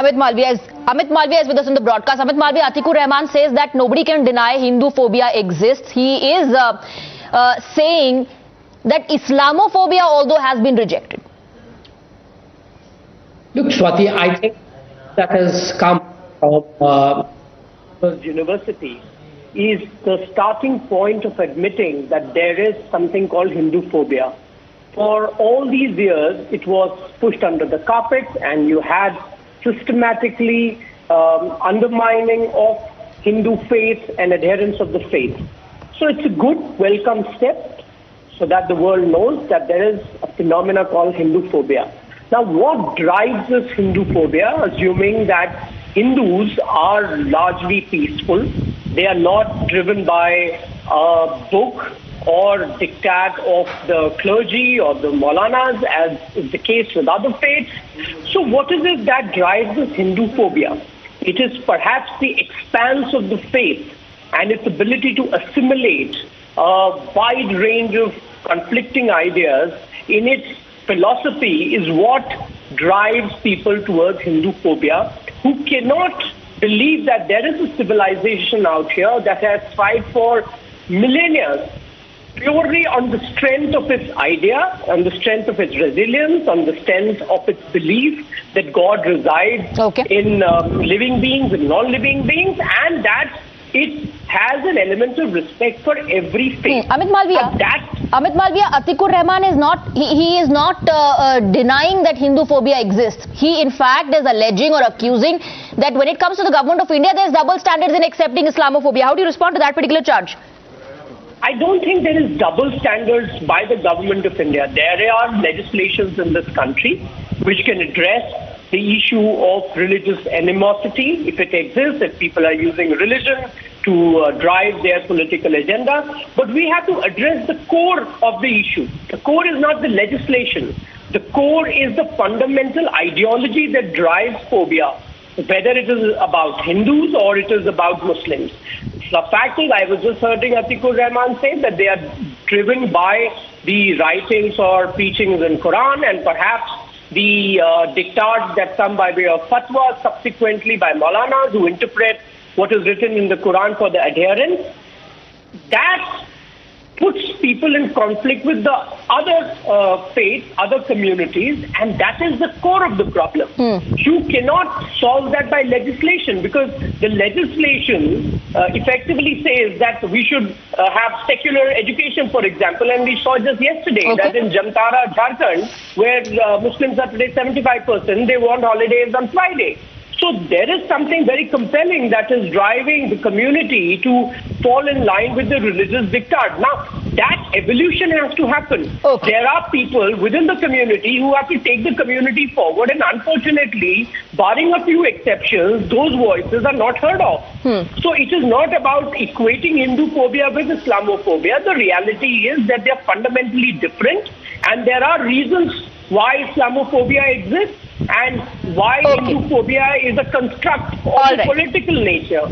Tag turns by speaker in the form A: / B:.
A: Amit Malviya is with us in the broadcast. Amit Malviya, Atikur Rahman says that nobody can deny Hinduphobia exists. He is saying that Islamophobia, although has been rejected.
B: Look, Swati, I think that has come from university is the starting point of admitting that there is something called Hinduphobia. For all these years, it was pushed under the carpet, and you had systematically undermining of Hindu faith and adherence of the faith. So it's a good, welcome step so that the world knows that there is a phenomena called Hinduphobia. Now, what drives this Hinduphobia, assuming that Hindus are largely peaceful, they are not driven by a book or diktat of the clergy or the Maulanas, as is the case with other faiths. So what is it that drives this Hinduphobia? It is perhaps the expanse of the faith and its ability to assimilate a wide range of conflicting ideas in its philosophy is what drives people towards Hinduphobia, who cannot believe that there is a civilization out here that has thrived for millennia purely on the strength of its idea, on the strength of its resilience, on the strength of its belief that God resides in living beings and non-living beings, and that it has an element of respect for every faith.
A: Amit Malviya, Atikur Rahman is not, he is not denying that Hinduphobia exists. He in fact is alleging or accusing that when it comes to the government of India, there is double standards in accepting Islamophobia. How do you respond to that particular charge?
B: I don't think there is double standards by the government of India. There are legislations in this country which can address the issue of religious animosity, if it exists, if people are using religion to drive their political agenda. But we have to address the core of the issue. The core is not the legislation. The core is the fundamental ideology that drives phobia, whether it is about Hindus or it is about Muslims. The fact is, I was just hearing Atikur Rahman say that they are driven by the writings or teachings in Quran and perhaps the diktats that come by way of fatwa subsequently by Maulanas who interpret what is written in the Quran for the adherents. That puts people in conflict with the other faiths, other communities, and that is the core of the problem. You cannot solve that by legislation, because the legislation effectively says that we should have secular education, for example, and we saw just yesterday that in Jamtara, Jharkhand, where Muslims are today 75%, they want holidays on Friday. So there is something very compelling that is driving the community to fall in line with the religious diktat. Now, that evolution has to happen. There are people within the community who have to take the community forward, and unfortunately, barring a few exceptions, those voices are not heard of. So it is not about equating Hinduphobia with Islamophobia. The reality is that they are fundamentally different, and there are reasons why Islamophobia exists and why Hinduphobia is a construct of the political nature.